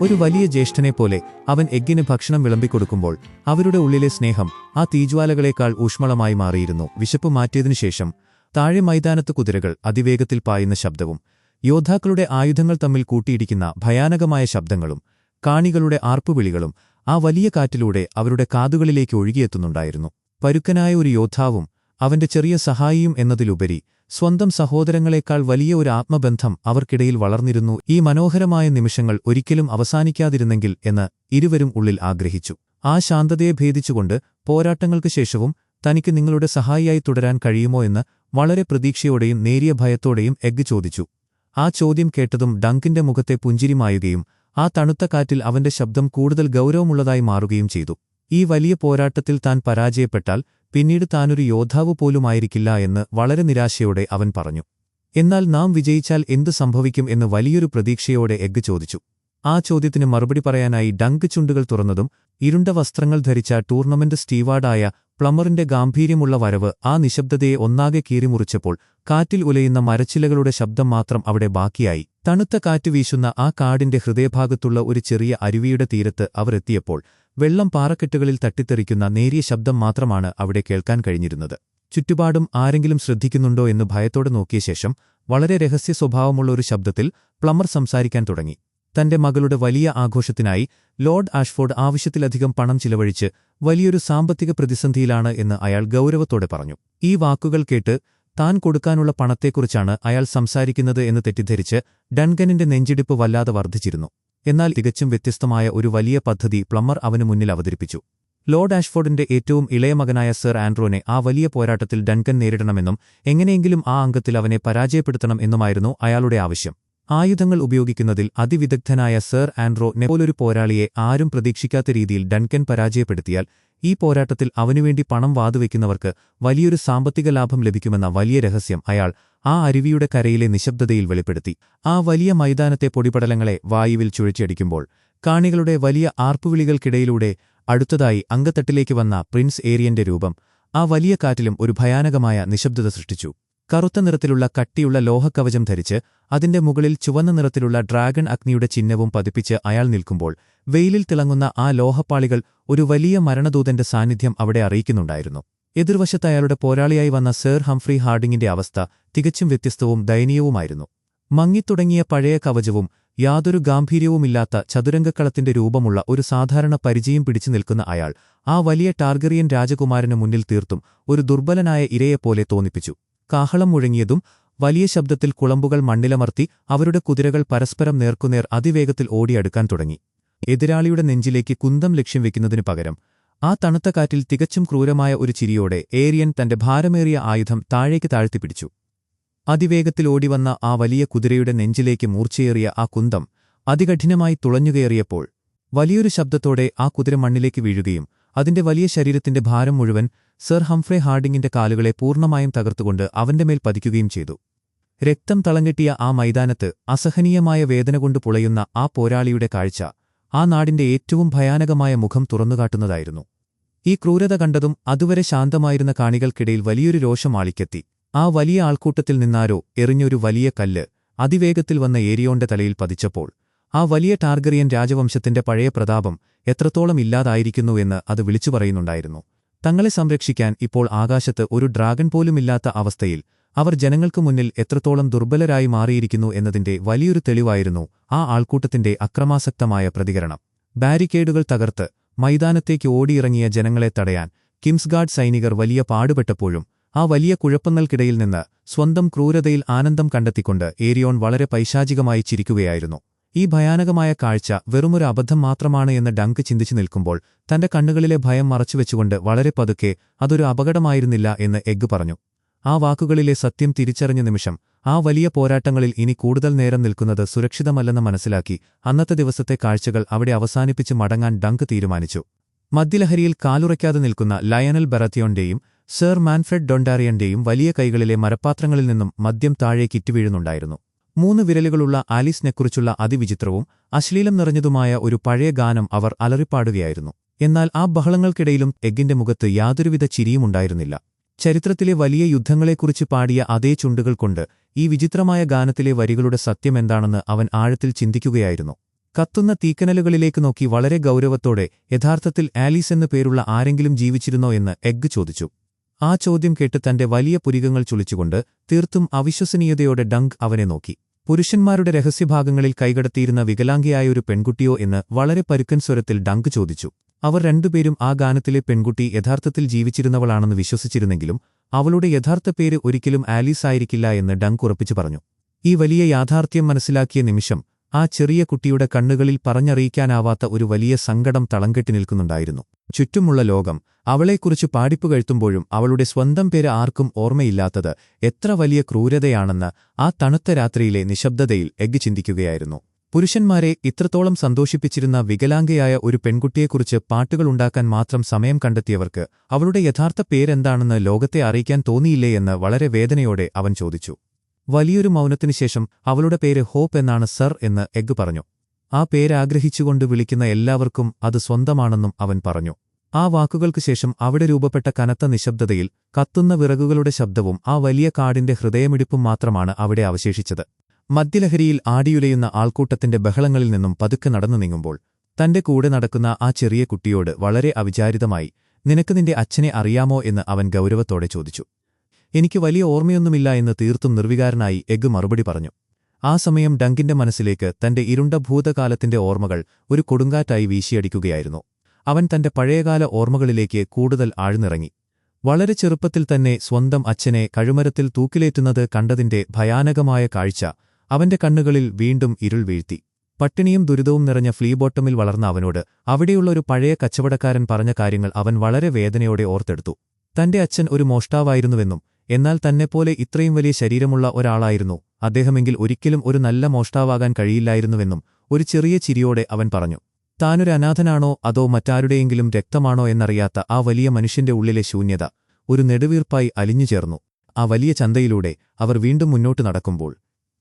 ഒരു വലിയ ജ്യേഷ്ഠനെപ്പോലെ അവൻ എഗ്ഗിന് ഭക്ഷണം വിളമ്പിക്കൊടുക്കുമ്പോൾ അവരുടെ ഉള്ളിലെ സ്നേഹം ആ തീജ്വാലകളേക്കാൾ ഊഷ്മളമായി മാറിയിരുന്നു. വിശപ്പ് മാറ്റിയതിനുശേഷം താഴെ മൈതാനത്ത് കുതിരകൾ അതിവേഗത്തിൽ പായുന്ന ശബ്ദവും യോദ്ധാക്കളുടെ ആയുധങ്ങൾ തമ്മിൽ കൂട്ടിയിടിക്കുന്ന ഭയാനകമായ ശബ്ദങ്ങളും കാണികളുടെ ആർപ്പുവിളികളും ആ വലിയ കാറ്റിലൂടെ അവരുടെ കാതുകളിലേക്ക് ഒഴുകിയെത്തുന്നുണ്ടായിരുന്നു. പരുക്കനായ ഒരു യോദ്ധാവും അവന്റെ ചെറിയ സഹായിയും എന്നതിലുപരി സ്വന്തം സഹോദരങ്ങളെക്കാൾ വലിയ ഒരു ആത്മബന്ധം അവർക്കിടയിൽ വളർന്നിരുന്നു. ഈ മനോഹരമായ നിമിഷങ്ങൾ ഒരിക്കലും അവസാനിക്കാതിരുന്നെങ്കിൽ എന്ന് ഇരുവരും ഉള്ളിൽ ആഗ്രഹിച്ചു. ആ ശാന്തതയെ ഭേദിച്ചുകൊണ്ട് പോരാട്ടങ്ങൾക്ക് ശേഷവും തനിക്ക് നിങ്ങളുടെ സഹായിയായി തുടരാൻ കഴിയുമോ എന്ന് വളരെ പ്രതീക്ഷയോടെയും നേരിയ ഭയത്തോടെയും എഗ്ഗ് ചോദിച്ചു. ആ ചോദ്യം കേട്ടതും ഡങ്കിന്റെ മുഖത്തെ പുഞ്ചിരി മായുകയും ആ തണുത്ത കാറ്റിൽ അവന്റെ ശബ്ദം കൂടുതൽ ഗൗരവമുള്ളതായി മാറുകയും ചെയ്തു. ഈ വലിയ പോരാട്ടത്തിൽ താൻ പരാജയപ്പെട്ടാൽ പിന്നീട് താനൊരു യോദ്ധാവ് പോലുമായിരിക്കില്ല എന്ന് വളരെ നിരാശയോടെ അവൻ പറഞ്ഞു. എന്നാൽ നാം വിജയിച്ചാൽ എന്തു സംഭവിക്കും എന്ന് വലിയൊരു പ്രതീക്ഷയോടെ എഗ്ഗ് ചോദിച്ചു. ആ ചോദ്യത്തിന് മറുപടി പറയാനായി ഡങ്ക് ചുണ്ടുകൾ തുറന്നതും ഇരുണ്ട വസ്ത്രങ്ങൾ ധരിച്ച ടൂർണമെന്റ് സ്റ്റീവാർഡായ പ്ലമ്മറിന്റെ ഗാംഭീര്യമുള്ള വരവ് ആ നിശബ്ദതയെ ഒന്നാകെ കീറിമുറിച്ചപ്പോൾ കാറ്റിൽ ഉലയുന്ന മരച്ചില്ലകളുടെ ശബ്ദം മാത്രം അവിടെ ബാക്കിയായി. തണുത്ത കാറ്റ് വീശുന്ന ആ കാടിന്റെ ഹൃദയഭാഗത്തുള്ള ഒരു ചെറിയ അരുവിയുടെ തീരത്ത് അവർ എത്തിയപ്പോൾ വെള്ളം പാറക്കെട്ടുകളിൽ തട്ടിത്തെറിക്കുന്ന നേരിയ ശബ്ദം മാത്രമാണ് അവിടെ കേൾക്കാൻ കഴിഞ്ഞിരുന്നത്. ചുറ്റുപാടും ആരെങ്കിലും ശ്രദ്ധിക്കുന്നുണ്ടോ എന്ന് ഭയത്തോടെ നോക്കിയ ശേഷം വളരെ രഹസ്യ സ്വഭാവമുള്ള ഒരു ശബ്ദത്തിൽ പ്ലമ്മർ സംസാരിക്കാൻ തുടങ്ങി. തന്റെ മകളുടെ വലിയ ആഘോഷത്തിനായി ലോർഡ് ആഷ്ഫോർഡ് ആവശ്യത്തിലധികം പണം ചിലവഴിച്ച് വലിയൊരു സാമ്പത്തിക പ്രതിസന്ധിയിലാണ് എന്ന് അയാൾ ഗൗരവത്തോടെ പറഞ്ഞു. ഈ വാക്കുകൾ കേട്ട് താൻ കൊടുക്കാനുള്ള പണത്തെക്കുറിച്ചാണ് അയാൾ സംസാരിക്കുന്നത് എന്ന് തെറ്റിദ്ധരിച്ച് ഡൺകനിന്റെ നെഞ്ചിടിപ്പ് വല്ലാതെ വർദ്ധിച്ചിരുന്നു. എന്നാൽ തികച്ചും വ്യത്യസ്തമായ ഒരു വലിയ പദ്ധതി പ്ലമ്മർ അവനു മുന്നിൽ അവതരിപ്പിച്ചു. ലോർഡ് ആഷ്ഫോർഡിന്റെ ഏറ്റവും ഇളയ മകനായ സർ ആൻഡ്രോനെ ആ വലിയ പോരാട്ടത്തിൽ ഡൺകൻ നേരിടണമെന്നും എങ്ങനെയെങ്കിലും ആ അംഗത്തിൽ അവനെ പരാജയപ്പെടുത്തണം എന്നുമായിരുന്നു അയാളുടെ ആവശ്യം. ആയുധങ്ങൾ ഉപയോഗിക്കുന്നതിൽ അതിവിദഗ്ധനായ സർ ആൻഡ്രോനെ പോലൊരു പോരാളിയെ ആരും പ്രതീക്ഷിക്കാത്ത രീതിയിൽ ഡൺകൻ പരാജയപ്പെടുത്തിയാൽ ഈ പോരാട്ടത്തിൽ അവനുവേണ്ടി പണം വാതുവെക്കുന്നവർക്ക് വലിയൊരു സാമ്പത്തിക ലാഭം ലഭിക്കുമെന്ന വലിയ രഹസ്യം അയാൾ ആ അരുവിയുടെ കരയിലെ നിശബ്ദതയിൽ വെളിപ്പെടുത്തി. ആ വലിയ മൈതാനത്തെ പൊടിപടലങ്ങളെ വായുവിൽ ചുഴറ്റിയടിക്കുമ്പോൾ കാണികളുടെ വലിയ ആർപ്പുവിളികൾക്കിടയിലൂടെ അടുത്തതായി അങ്കത്തട്ടിലേക്ക് വന്ന പ്രിൻസ് ഏരിയന്റെ രൂപം ആ വലിയ കാറ്റിലും ഒരു ഭയാനകമായ നിശബ്ദത സൃഷ്ടിച്ചു. കറുത്ത നിറത്തിലുള്ള കട്ടിയുള്ള ലോഹക്കവചം ധരിച്ച് അതിന്റെ മുകളിൽ ചുവന്ന നിറത്തിലുള്ള ഡ്രാഗൺ അഗ്നിയുടെ ചിഹ്നവും പതിപ്പിച്ച് അയാൾ നിൽക്കുമ്പോൾ വെയിലിൽ തിളങ്ങുന്ന ആ ലോഹപ്പാളികൾ ഒരു വലിയ മരണദൂതന്റെ സാന്നിധ്യം അവിടെ അറിയിക്കുന്നുണ്ടായിരുന്നു. എതിർവശത്ത് അയാളുടെ പോരാളിയായി വന്ന സർ ഹംഫ്രി ഹാർഡിങ്ങിന്റെ അവസ്ഥ തികച്ചും വ്യത്യസ്തവും ദയനീയവുമായിരുന്നു. മങ്ങിത്തുടങ്ങിയ പഴയ കവചവും യാതൊരു ഗാംഭീര്യവുമില്ലാത്ത ചതുരംഗക്കളത്തിന്റെ രൂപമുള്ള ഒരു സാധാരണ പരിചയം പിടിച്ചു നിൽക്കുന്ന അയാൾ ആ വലിയ ടാർഗറിയൻ രാജകുമാരനു മുന്നിൽ തീർത്തും ഒരു ദുർബലനായ ഇരയെപ്പോലെ തോന്നിപ്പിച്ചു. കാഹളം മുഴങ്ങിയതും വലിയ ശബ്ദത്തിൽ കുളമ്പുകൾ മണ്ണിലമർത്തി അവരുടെ കുതിരകൾ പരസ്പരം നേർക്കുനേർ അതിവേഗത്തിൽ ഓടിയടുക്കാൻ തുടങ്ങി. എതിരാളിയുടെ നെഞ്ചിലേക്ക് കുന്തം ലക്ഷ്യം വെക്കുന്നതിനു പകരം ആ തണുത്ത കാറ്റിൽ തികച്ചും ക്രൂരമായ ഒരു ചിരിയോടെ ഏരിയൻ തന്റെ ഭാരമേറിയ ആയുധം താഴേക്ക് താഴ്ത്തിപ്പിടിച്ചു. അതിവേഗത്തിൽ ഓടിവന്ന ആ വലിയ കുതിരയുടെ നെഞ്ചിലേക്ക് മൂർച്ചയേറിയ ആ കുന്തം അതികഠിനമായി തുളഞ്ഞുകയറിയപ്പോൾ വലിയൊരു ശബ്ദത്തോടെ ആ കുതിര മണ്ണിലേക്ക് വീഴുകയും അതിന്റെ വലിയ ശരീരത്തിന്റെ ഭാരം മുഴുവൻ സർ ഹംഫ്രെ ഹാർഡിങ്ങിന്റെ കാലുകളെ പൂർണ്ണമായും തകർത്തുകൊണ്ട് അവന്റെ മേൽ പതിക്കുകയും ചെയ്തു. രക്തം തളങ്കെട്ടിയ ആ മൈതാനത്ത് അസഹനീയമായ വേദന കൊണ്ട് പുളയുന്ന ആ പോരാളിയുടെ കാഴ്ച ആ നാടിന്റെ ഏറ്റവും ഭയാനകമായ മുഖം തുറന്നുകാട്ടുന്നതായിരുന്നു. ഈ ക്രൂരത കണ്ടതും അതുവരെ ശാന്തമായിരുന്ന കാണികൾക്കിടയിൽ വലിയൊരു രോഷം ആളിക്കെത്തി. ആ വലിയ ആൾക്കൂട്ടത്തിൽ നിന്നാരോ എറിഞ്ഞൊരു വലിയ കല്ല് അതിവേഗത്തിൽ വന്ന ഏരിയോന്റെ തലയിൽ പതിച്ചപ്പോൾ ആ വലിയ ടാർഗറിയൻ രാജവംശത്തിന്റെ പഴയ പ്രതാപം എത്രത്തോളം ഇല്ലാതായിരിക്കുന്നു എന്ന് അത് വിളിച്ചു പറയുന്നുണ്ടായിരുന്നു. തങ്ങളെ സംരക്ഷിക്കാൻ ഇപ്പോൾ ആകാശത്ത് ഒരു ഡ്രാഗൺ പോലുമില്ലാത്ത അവസ്ഥയിൽ അവർ ജനങ്ങൾക്കു മുന്നിൽ എത്രത്തോളം ദുർബലരായി മാറിയിരിക്കുന്നു എന്നതിന്റെ വലിയൊരു തെളിവായിരുന്നു ആ ആൾക്കൂട്ടത്തിന്റെ അക്രമാസക്തമായ പ്രതികരണം. ബാരിക്കേഡുകൾ തകർത്ത് മൈതാനത്തേക്ക് ഓടിയിറങ്ങിയ ജനങ്ങളെ തടയാൻ കിംസ്ഗാർഡ് സൈനികർ വലിയ പാടുപെട്ടപ്പോഴും ആ വലിയ കുഴപ്പങ്ങൾക്കിടയിൽ നിന്ന് സ്വന്തം ക്രൂരതയിൽ ആനന്ദം കണ്ടെത്തിക്കൊണ്ട് ഏരിയോൺ വളരെ പൈശാചികമായി ചിരിക്കുകയായിരുന്നു. ഈ ഭയാനകമായ കാഴ്ച വെറുമൊരു അബദ്ധം മാത്രമാണ് എന്ന് ഡങ്ക് ചിന്തിച്ചു നിൽക്കുമ്പോൾ തന്റെ കണ്ണുകളിലെ ഭയം മറച്ചുവെച്ചുകൊണ്ട് വളരെ പതുക്കെ അതൊരു അപകടമായിരുന്നില്ല എന്ന് എഗ്ഗ് പറഞ്ഞു. ആ വാക്കുകളിലെ സത്യം തിരിച്ചറിഞ്ഞ നിമിഷം ആ വലിയ പോരാട്ടങ്ങളിൽ ഇനി കൂടുതൽ നേരം നിൽക്കുന്നത് സുരക്ഷിതമല്ലെന്ന് മനസ്സിലാക്കി അന്നത്തെ ദിവസത്തെ കാഴ്ചകൾ അവിടെ അവസാനിപ്പിച്ച് മടങ്ങാൻ ഡങ്ക് തീരുമാനിച്ചു. മദ്യലഹരിയിൽ കാലുറയ്ക്കാതെ നിൽക്കുന്ന ലയണൽ ബറത്തിയോന്റെയും സർ മാൻഫ്രെഡ് ഡൊണ്ടാറിയന്റെയും വലിയ കൈകളിലെ മരപ്പാത്രങ്ങളിൽ നിന്നും മദ്യം താഴേക്ക് ഇറ്റുവീഴുന്നുണ്ടായിരുന്നു. 3 വിരലുകളുള്ള ആലീസിനെക്കുറിച്ചുള്ള അതിവിചിത്രവും അശ്ലീലം നിറഞ്ഞതുമായ ഒരു പഴയ ഗാനം അവർ അലറിപ്പാടുകയായിരുന്നു. എന്നാൽ ആ ബഹളങ്ങൾക്കിടയിലും എഗ്ഗിന്റെ മുഖത്ത് യാതൊരുവിധ ചിരിയുമുണ്ടായിരുന്നില്ല. ചരിത്രത്തിലെ വലിയ യുദ്ധങ്ങളെക്കുറിച്ച് പാടിയ അതേ ചുണ്ടുകൾ കൊണ്ട് ഈ വിചിത്രമായ ഗാനത്തിലെ വരികളുടെ സത്യമെന്താണെന്ന് അവൻ ആഴത്തിൽ ചിന്തിക്കുകയായിരുന്നു. കത്തുന്ന തീക്കനലുകളിലേക്ക് നോക്കി വളരെ ഗൗരവത്തോടെ യഥാർത്ഥത്തിൽ ആലീസ് എന്നു പേരുള്ള ആരെങ്കിലും ജീവിച്ചിരുന്നോ എന്ന് എഗ്ഗ് ചോദിച്ചു. ആ ചോദ്യം കേട്ട് തന്റെ വലിയ പുരികങ്ങൾ ചുളിച്ചുകൊണ്ട് തീർത്തും അവിശ്വസനീയതയോടെ ഡങ്ക് അവനെ നോക്കി. പുരുഷന്മാരുടെ രഹസ്യഭാഗങ്ങളിൽ കൈകടത്തിയിരുന്ന വികലാംഗയായ ഒരു പെൺകുട്ടിയോ എന്ന് വളരെ പരുക്കൻ സ്വരത്തിൽ ഡങ്ക് ചോദിച്ചു. അവർ രണ്ടുപേരും ആ ഗാനത്തിലെ പെൺകുട്ടി യഥാർത്ഥത്തിൽ ജീവിച്ചിരുന്നവളാണെന്ന് വിശ്വസിച്ചിരുന്നെങ്കിലും അവളുടെ യഥാർത്ഥ പേര് ഒരിക്കലും ആലീസ് ആയിരിക്കില്ല എന്ന് ഡങ്ക് ഉറപ്പിച്ചു പറഞ്ഞു. ഈ വലിയ യാഥാർത്ഥ്യം മനസ്സിലാക്കിയ നിമിഷം ആ ചെറിയ കുട്ടിയുടെ കണ്ണുകളിൽ പറഞ്ഞറിയിക്കാനാവാത്ത ഒരു വലിയ സങ്കടം തളംകെട്ടി നിൽക്കുന്നുണ്ടായിരുന്നു. ചുറ്റുമുള്ള ലോകം അവളെക്കുറിച്ച് പാടിപ്പുകഴ്ത്തുമ്പോഴും അവളുടെ സ്വന്തം പേര് ആർക്കും ഓർമ്മയില്ലാത്തത് എത്ര വലിയ ക്രൂരതയാണെന്ന് ആ തണുത്ത രാത്രിയിലെ നിശബ്ദതയിൽ എഗ്ഗ് ചിന്തിക്കുകയായിരുന്നു. പുരുഷന്മാരെ ഇത്രത്തോളം സന്തോഷിപ്പിച്ചിരുന്ന വികലാംഗയായ ഒരു പെൺകുട്ടിയെക്കുറിച്ച് പാട്ടുകളുണ്ടാക്കാൻ മാത്രം സമയം കണ്ടെത്തിയവർക്ക് അവളുടെ യഥാർത്ഥ പേരെന്താണെന്ന് ലോകത്തെ അറിയിക്കാൻ തോന്നിയില്ലേ എന്ന് വളരെ വേദനയോടെ അവൻ ചോദിച്ചു. വലിയൊരു മൗനത്തിനുശേഷം അവളുടെ പേര് ഹോപ്പ് എന്നാണ് സർ എന്ന് എഗ്ഗ് പറഞ്ഞു. ആ പേരാഗ്രഹിച്ചുകൊണ്ട് വിളിക്കുന്ന എല്ലാവർക്കും അത് സ്വന്തമാണെന്നും അവൻ പറഞ്ഞു. ആ വാക്കുകൾക്കു ശേഷം അവിടെ രൂപപ്പെട്ട കനത്ത നിശബ്ദതയിൽ കത്തുന്ന വിറകുകളുടെ ശബ്ദവും ആ വലിയ കാടിന്റെ ഹൃദയമിടിപ്പും മാത്രമാണ് അവിടെ അവശേഷിച്ചത്. മദ്യലഹരിയിൽ ആടിയുലയുന്ന ആൾക്കൂട്ടത്തിന്റെ ബഹളങ്ങളിൽ നിന്നും പതുക്കെ നടന്നു നീങ്ങുമ്പോൾ തന്റെ കൂടെ നടക്കുന്ന ആ ചെറിയ കുട്ടിയോട് വളരെ അവിചാരിതമായി, "നിനക്ക് നിന്റെ അച്ഛനെ അറിയാമോ?" എന്ന് അവൻ ഗൗരവത്തോടെ ചോദിച്ചു. "എനിക്ക് വലിയ ഓർമ്മയൊന്നുമില്ല" എന്ന് തീർത്തും നിർവികാരനായി എഗ് മറുപടി പറഞ്ഞു. ആ സമയം ഡങ്കിന്റെ മനസ്സിലേക്ക് തന്റെ ഇരുണ്ട ഭൂതകാലത്തിന്റെ ഓർമ്മകൾ ഒരു കൊടുങ്കാറ്റായി വീശിയടിക്കുകയായിരുന്നു. അവൻ തന്റെ പഴയകാല ഓർമ്മകളിലേക്ക് കൂടുതൽ ആഴ്ന്നിറങ്ങി. വളരെ ചെറുപ്പത്തിൽ തന്നെ സ്വന്തം അച്ഛനെ കഴുമരത്തിൽ തൂക്കിലേറ്റുന്നത് കണ്ടതിന്റെ ഭയാനകമായ കാഴ്ച അവന്റെ കണ്ണുകളിൽ വീണ്ടും ഇരുൾ വീഴ്ത്തി. പട്ടിണിയും ദുരിതവും നിറഞ്ഞ ഫ്ലീബോട്ടമിൽ വളർന്ന അവനോട് അവിടെയുള്ള ഒരു പഴയ കച്ചവടക്കാരൻ പറഞ്ഞ കാര്യങ്ങൾ അവൻ വളരെ വേദനയോടെ ഓർത്തെടുത്തു. തന്റെ അച്ഛൻ ഒരു മോഷ്ടാവായിരുന്നുവെന്നും എന്നാൽ തന്നെപ്പോലെ ഇത്രയും വലിയ ശരീരമുള്ള ഒരാളായിരുന്നു അദ്ദേഹമെങ്കിൽ ഒരിക്കലും ഒരു നല്ല മോഷ്ടാവാകാൻ കഴിയില്ലായിരുന്നുവെന്നും ഒരു ചെറിയ ചിരിയോടെ അവൻ പറഞ്ഞു. താനൊരു അനാഥനാണോ അതോ മറ്റാരുടെയെങ്കിലും രക്തമാണോ എന്നറിയാത്ത ആ വലിയ മനുഷ്യന്റെ ഉള്ളിലെ ശൂന്യത ഒരു നെടുവീർപ്പായി അലിഞ്ഞുചേർന്നു. ആ വലിയ ചന്തയിലൂടെ അവർ വീണ്ടും മുന്നോട്ട് നടക്കുമ്പോൾ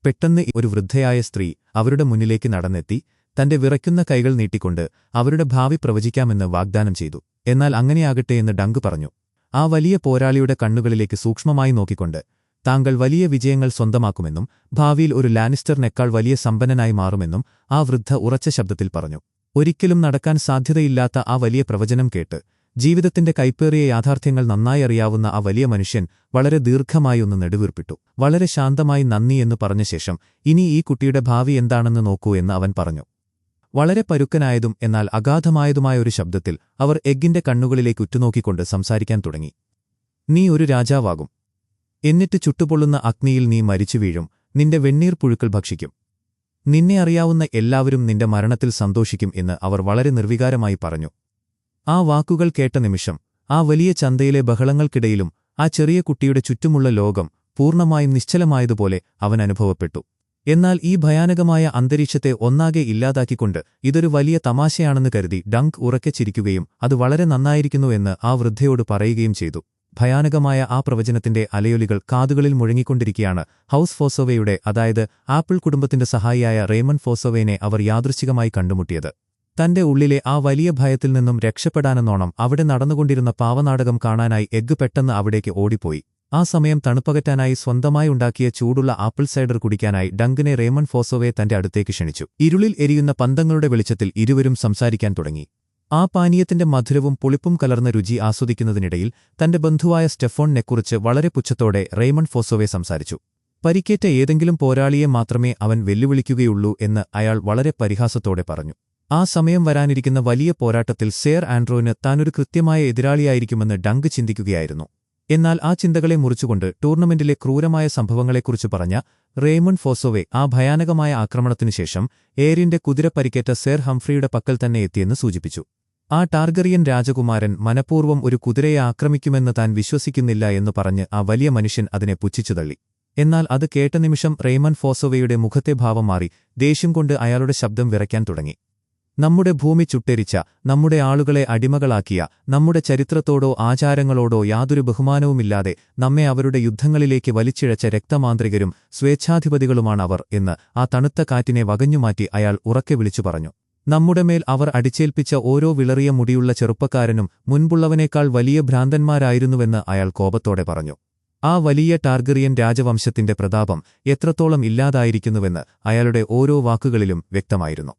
പെട്ടെന്ന് ഒരു വൃദ്ധയായ സ്ത്രീ അവരുടെ മുന്നിലേക്ക് നടന്നെത്തി തന്റെ വിറയ്ക്കുന്ന കൈകൾ നീട്ടിക്കൊണ്ട് അവരുടെ ഭാവി പ്രവചിക്കാമെന്ന് വാഗ്ദാനം ചെയ്തു. എന്നാൽ അങ്ങനെയാകട്ടെ എന്ന് ഡങ്ക് പറഞ്ഞു. ആ വലിയ പോരാളിയുടെ കണ്ണുകളിലേക്ക് സൂക്ഷ്മമായി നോക്കിക്കൊണ്ട്, "താങ്കൾ വലിയ വിജയങ്ങൾ സ്വന്തമാക്കുമെന്നും ഭാവിയിൽ ഒരു ലാനിസ്റ്ററിനേക്കാൾ വലിയ സമ്പന്നനായി മാറുമെന്നും ആ വൃദ്ധ ഉറച്ച ശബ്ദത്തിൽ പറഞ്ഞു. ഒരിക്കലും നടക്കാൻ സാധ്യതയില്ലാത്ത ആ വലിയ പ്രവചനം കേട്ട് ജീവിതത്തിന്റെ കൈപ്പേറിയ യാഥാർത്ഥ്യങ്ങൾ നന്നായി അറിയാവുന്ന ആ വലിയ മനുഷ്യൻ വളരെ ദീർഘമായി ഒന്ന് നെടുവീർപ്പിട്ടു. വളരെ ശാന്തമായി "നന്ദി" എന്ന് പറഞ്ഞ ശേഷം, "ഇനി ഈ കുട്ടിയുടെ ഭാവി എന്താണെന്ന് നോക്കൂ" എന്ന് അവൻ പറഞ്ഞു. വളരെ പരുക്കനായതും എന്നാൽ അഗാധമായതുമായ ഒരു ശബ്ദത്തിൽ അവർ എഗ്ഗിന്റെ കണ്ണുകളിലേക്ക് ഉറ്റുനോക്കിക്കൊണ്ട് സംസാരിക്കാൻ തുടങ്ങി. "നീ ഒരു രാജാവാകും. എന്നിട്ട് ചുട്ടുപൊള്ളുന്ന അഗ്നിയിൽ നീ മരിച്ചു വീഴും. നിന്റെ വെണ്ണീർ പുഴുക്കൾ ഭക്ഷിക്കും. നിന്നെ അറിയാവുന്ന എല്ലാവരും നിന്റെ മരണത്തിൽ സന്തോഷിക്കും" എന്ന് അവർ വളരെ നിർവികാരമായി പറഞ്ഞു. ആ വാക്കുകൾ കേട്ട നിമിഷം ആ വലിയ ചന്തയിലെ ബഹളങ്ങൾക്കിടയിലും ആ ചെറിയ കുട്ടിയുടെ ചുറ്റുമുള്ള ലോകം പൂർണ്ണമായും നിശ്ചലമായതുപോലെ അവൻ അനുഭവപ്പെട്ടു. എന്നാൽ ഈ ഭയാനകമായ അന്തരീക്ഷത്തെ ഒന്നാകെ ഇല്ലാതാക്കിക്കൊണ്ട് ഇതൊരു വലിയ തമാശയാണെന്ന് കരുതി ഡങ്ക് ഉറക്കെ ചിരിക്കുകയും അത് വളരെ നന്നായിരിക്കുന്നു എന്ന് ആ വൃദ്ധയോട് പറയുകയും ചെയ്തു. ഭയാനകമായ ആ പ്രവചനത്തിന്റെ അലയൊലികൾ കാതുകളിൽ മുഴങ്ങിക്കൊണ്ടിരിക്കെയാണ് ഹൗസ് ഫോസോവയുടെ, അതായത് ആപ്പിൾ കുടുംബത്തിന്റെ സഹായിയായ റേമണ്ട് ഫോസോവേനെ അവർ യാദൃച്ഛികമായി കണ്ടുമുട്ടിയത്. തന്റെ ഉള്ളിലെ ആ വലിയ ഭയത്തിൽ നിന്നും രക്ഷപ്പെടാനെന്നോണം അവിടെ നടന്നുകൊണ്ടിരുന്ന പാവനാടകം കാണാനായി എഗ്ഗ് പെട്ടെന്ന് അവിടേക്ക് ഓടിപ്പോയി. ആ സമയം തണുപ്പകറ്റാനായി സ്വന്തമായി ഉണ്ടാക്കിയ ചൂടുള്ള ആപ്പിൾ സൈഡർ കുടിക്കാനായി ഡങ്കിനെ റേമണ്ട് ഫോസോവെ തന്റെ അടുത്തേക്ക് ക്ഷണിച്ചു. ഇരുളിൽ എരിയുന്ന പന്തങ്ങളുടെ വെളിച്ചത്തിൽ ഇരുവരും സംസാരിക്കാൻ തുടങ്ങി. ആ പാനീയത്തിന്റെ മധുരവും പുളിപ്പും കലർന്ന രുചി ആസ്വദിക്കുന്നതിനിടയിൽ തന്റെ ബന്ധുവായ സ്റ്റെഫോണിനെക്കുറിച്ച് വളരെ പുച്ഛത്തോടെ റേമണ്ട് ഫോസോവെ സംസാരിച്ചു. പരിക്കേറ്റ ഏതെങ്കിലും പോരാളിയെ മാത്രമേ അവൻ വെല്ലുവിളിക്കുകയുള്ളൂ എന്ന് അയാൾ വളരെ പരിഹാസത്തോടെ പറഞ്ഞു. ആ സമയം വരാനിരിക്കുന്ന വലിയ പോരാട്ടത്തിൽ സേർ ആൻഡ്രോന് താനൊരു കൃത്യമായ എതിരാളിയായിരിക്കുമെന്ന് ഡങ്ക് ചിന്തിക്കുകയായിരുന്നു. എന്നാൽ ആ ചിന്തകളെ മുറിച്ചുകൊണ്ട് ടൂർണമെന്റിലെ ക്രൂരമായ സംഭവങ്ങളെക്കുറിച്ച് പറഞ്ഞ റേമണ്ട് ഫോസോവെ ആ ഭയാനകമായ ആക്രമണത്തിനുശേഷം ഏരിയന്റെ കുതിര പരിക്കേറ്റ സേർ ഹംഫ്രിയുടെ പക്കൽ തന്നെ എത്തിയെന്ന് സൂചിപ്പിച്ചു. ആ ടാർഗറിയൻ രാജകുമാരൻ മനഃപൂർവ്വം ഒരു കുതിരയെ ആക്രമിക്കുമെന്ന് താൻ വിശ്വസിക്കുന്നില്ല എന്ന് പറഞ്ഞ് ആ വലിയ മനുഷ്യൻ അതിനെ പുച്ഛിച്ചുതള്ളി. എന്നാൽ അത് കേട്ട നിമിഷം റേമണ്ട് ഫോസോവയുടെ മുഖത്തെ ഭാവം മാറി ദേഷ്യം കൊണ്ട് അയാളുടെ ശബ്ദം വിറയ്ക്കാൻ തുടങ്ങി. "നമ്മുടെ ഭൂമി ചുട്ടെരിച്ച, നമ്മുടെ ആളുകളെ അടിമകളാക്കിയ, നമ്മുടെ ചരിത്രത്തോടോ ആചാരങ്ങളോടോ യാതൊരു ബഹുമാനവുമില്ലാതെ നമ്മെ അവരുടെ യുദ്ധങ്ങളിലേക്ക് വലിച്ചിഴച്ച രക്തമാന്ത്രികരും സ്വേച്ഛാധിപതികളുമാണവർ" എന്ന് ആ തണുത്ത കാറ്റിനെ വകഞ്ഞുമാറ്റി അയാൾ ഉറക്കെ വിളിച്ചു പറഞ്ഞു. "നമ്മുടെ മേൽ അവർ അടിച്ചേൽപ്പിച്ച ഓരോ വിളറിയ മുടിയുള്ള ചെറുപ്പക്കാരനും മുൻപുള്ളവനേക്കാൾ വലിയ ഭ്രാന്തന്മാരായിരുന്നുവെന്ന് അയാൾ കോപത്തോടെ പറഞ്ഞു. ആ വലിയ ടാർഗറിയൻ രാജവംശത്തിന്റെ പ്രതാപം എത്രത്തോളം ഇല്ലാതായിരിക്കുന്നുവെന്ന് അയാളുടെ ഓരോ വാക്കുകളിലും വ്യക്തമായിരുന്നു.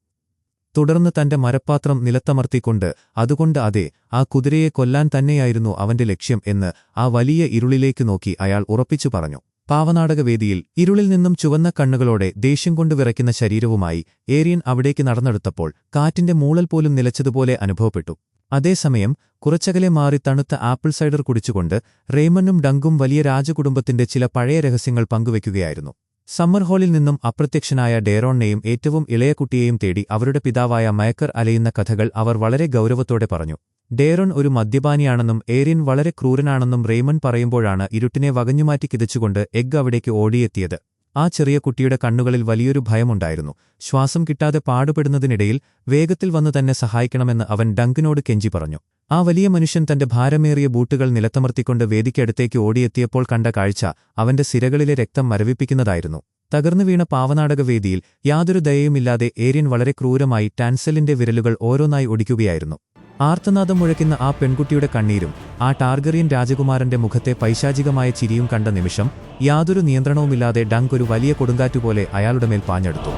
തുടർന്ന് തന്റെ മരപ്പാത്രം നിലത്തമർത്തിക്കൊണ്ട്, "അതുകൊണ്ട് അതെ, ആ കുതിരയെ കൊല്ലാൻ തന്നെയായിരുന്നു അവന്റെ ലക്ഷ്യം" എന്ന് ആ വലിയ ഇരുളിലേക്ക് നോക്കി അയാൾ ഉറപ്പിച്ചു പറഞ്ഞു. പാവനാടകവേദിയിൽ ഇരുളിൽ നിന്നും ചുവന്ന കണ്ണുകളോടെ ദേഷ്യം കൊണ്ട് വിറയ്ക്കുന്ന ശരീരവുമായി ഏരിയൻ അവിടേക്ക് നടന്നെടുത്തപ്പോൾ കാറ്റിന്റെ മൂളൽ പോലും നിലച്ചതുപോലെ അനുഭവപ്പെട്ടു. അതേസമയം കുറച്ചകലെ മാറി തണുത്ത ആപ്പിൾ സൈഡർ കുടിച്ചുകൊണ്ട് റേമണ്ടും ഡങ്കും വലിയ രാജകുടുംബത്തിന്റെ ചില പഴയ രഹസ്യങ്ങൾ പങ്കുവയ്ക്കുകയായിരുന്നു. സമ്മർ ഹാളിൽ നിന്നും അപ്രത്യക്ഷനായ ഡേറോണിനെയും ഏറ്റവും ഇളയ കുട്ടിയെയും തേടി അവരുടെ പിതാവായ മയക്കർ അലയുന്ന കഥകൾ അവർ വളരെ ഗൗരവത്തോടെ പറഞ്ഞു. ഡേറോൺ ഒരു മദ്യപാനിയാണെന്നും ഏരിയൻ വളരെ ക്രൂരനാണെന്നും റേമണ്ട് പറയുമ്പോഴാണ് ഇരുട്ടിനെ വകഞ്ഞുമാറ്റി കിതച്ചുകൊണ്ട് എഗ്ഗ് അവിടേക്ക് ഓടിയെത്തിയത്. ആ ചെറിയ കുട്ടിയുടെ കണ്ണുകളിൽ വലിയൊരു ഭയമുണ്ടായിരുന്നു. ശ്വാസം കിട്ടാതെ പാടുപെടുന്നതിനിടയിൽ വേഗത്തിൽ വന്നു തന്നെ സഹായിക്കണമെന്ന് അവൻ ഡങ്കിനോട് കെഞ്ചി പറഞ്ഞു. ആ വലിയ മനുഷ്യൻ തന്റെ ഭാരമേറിയ ബൂട്ടുകൾ നിലത്തമർത്തിക്കൊണ്ട് വേദിക്കടുത്തേക്ക് ഓടിയെത്തിയപ്പോൾ കണ്ട കാഴ്ച അവന്റെ സിരകളിലെ രക്തം മരവിപ്പിക്കുന്നതായിരുന്നു. തകർന്നു വീണ പാവനാടകവേദിയിൽ യാതൊരു ദയയുമില്ലാതെ ഏരിയൻ വളരെ ക്രൂരമായി ടാൻസലിന്റെ വിരലുകൾ ഓരോന്നായി ഒടിക്കുകയായിരുന്നു. ആർത്തനാദം മുഴക്കുന്ന ആ പെൺകുട്ടിയുടെ കണ്ണീരും ആ ടാർഗറിയൻ രാജകുമാരന്റെ മുഖത്തെ പൈശാചികമായ ചിരിയും കണ്ട നിമിഷം യാതൊരു നിയന്ത്രണവുമില്ലാതെ ഡങ്ക് ഒരു വലിയ കൊടുങ്കാറ്റുപോലെ അയാളുടെ മേൽ പാഞ്ഞെടുത്തു.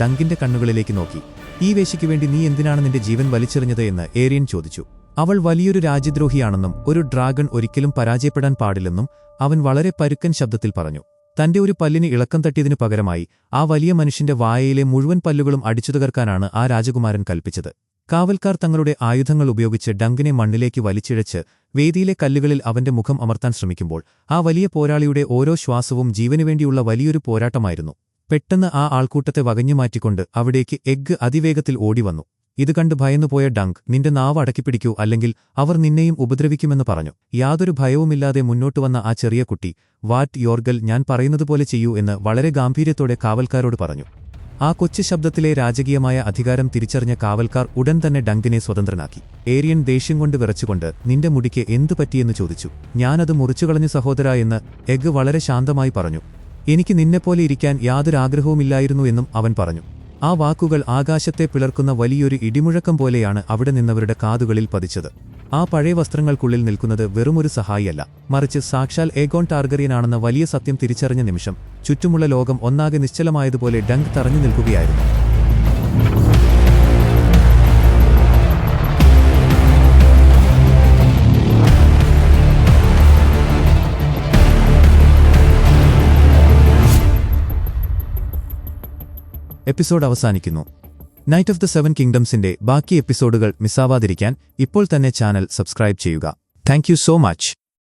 ഡങ്കിന്റെ കണ്ണുകളിലേക്ക് നോക്കി. ഈ വേശ്യയ്ക്ക് വേണ്ടി നീ എന്തിനാണ് നിന്റെ ജീവൻ വലിച്ചെറിഞ്ഞത് എന്ന് ഏരിയൻ ചോദിച്ചു. അവൾ വലിയൊരു രാജ്യദ്രോഹിയാണെന്നും ഒരു ഡ്രാഗൺ ഒരിക്കലും പരാജയപ്പെടാൻ പാടില്ലെന്നും അവൻ വളരെ പരുക്കൻ ശബ്ദത്തിൽ പറഞ്ഞു. തന്റെ ഒരു പല്ലിന് ഇളക്കം തട്ടിയതിനു പകരമായി ആ വലിയ മനുഷ്യന്റെ വായയിലെ മുഴുവൻ പല്ലുകളും അടിച്ചു തകർക്കാനാണ് ആ രാജകുമാരൻ കൽപ്പിച്ചത്. കാവൽക്കാർ തങ്ങളുടെ ആയുധങ്ങൾ ഉപയോഗിച്ച് ഡങ്കിനെ മണ്ണിലേക്ക് വലിച്ചിഴച്ച് വേദിയിലെ കല്ലുകളിൽ അവന്റെ മുഖം അമർത്താൻ ശ്രമിക്കുമ്പോൾ ആ വലിയ പോരാളിയുടെ ഓരോ ശ്വാസവും ജീവനുവേണ്ടിയുള്ള വലിയൊരു പോരാട്ടമായിരുന്നു. പെട്ടെന്ന് ആ ആൾക്കൂട്ടത്തെ വകഞ്ഞുമാറ്റിക്കൊണ്ട് അവിടേക്ക് എഗ് അതിവേഗത്തിൽ ഓടിവന്നു. ഇത് കണ്ട് ഭയന്നുപോയ ഡങ്ക്, നിന്റെ നാവ് അടക്കിപ്പിടിക്കൂ, അല്ലെങ്കിൽ അവർ നിന്നെയും ഉപദ്രവിക്കുമെന്ന് പറഞ്ഞു. യാതൊരു ഭയവുമില്ലാതെ മുന്നോട്ടുവന്ന ആ ചെറിയ കുട്ടി, വാറ്റ് യോർഗൽ, ഞാൻ പറയുന്നതുപോലെ ചെയ്യൂ എന്ന് വളരെ ഗാംഭീര്യത്തോടെ കാവൽക്കാരോട് പറഞ്ഞു. ആ കൊച്ചു ശബ്ദത്തിലെ രാജകീയമായ അധികാരം തിരിച്ചറിഞ്ഞ കാവൽക്കാർ ഉടൻ തന്നെ ഡങ്കിനെ സ്വതന്ത്രനാക്കി. ഏരിയൻ ദേഷ്യം കൊണ്ട് വിറച്ചുകൊണ്ട്, നിന്റെ മുടിക്ക് എന്തു പറ്റിയെന്ന് ചോദിച്ചു. ഞാനത് മുറിച്ചുകളഞ്ഞു സഹോദരാ എന്ന് എഗ് വളരെ ശാന്തമായി പറഞ്ഞു. എനിക്ക് നിന്നെപ്പോലെ ഇരിക്കാൻ യാതൊരാഗ്രഹവുമില്ലായിരുന്നു എന്നും അവൻ പറഞ്ഞു. ആ വാക്കുകൾ ആകാശത്തെ പിളർക്കുന്ന വലിയൊരു ഇടിമുഴക്കം പോലെയാണ് അവിടെ നിന്നവരുടെ കാതുകളിൽ പതിച്ചത്. ആ പഴയ വസ്ത്രങ്ങൾക്കുള്ളിൽ നിൽക്കുന്നത് വെറുമൊരു സഹായിയല്ല, മറിച്ച് സാക്ഷാൽ ഏഗോൺ ടാർഗറിയനാണെന്ന വലിയ സത്യം തിരിച്ചറിഞ്ഞ നിമിഷം ചുറ്റുമുള്ള ലോകം ഒന്നാകെ നിശ്ചലമായതുപോലെ ഡങ്ക് തറഞ്ഞു നിൽക്കുകയായിരുന്നു. എപ്പിസോഡ് അവസാനിക്കുന്നു. നൈറ്റ് ഓഫ് ദ സെവൻ കിങ്ഡംസിന്റെ ബാക്കി എപ്പിസോഡുകൾ മിസ്സാവാതിരിക്കാൻ ഇപ്പോൾ തന്നെ ചാനൽ സബ്സ്ക്രൈബ് ചെയ്യുക. Thank you so much.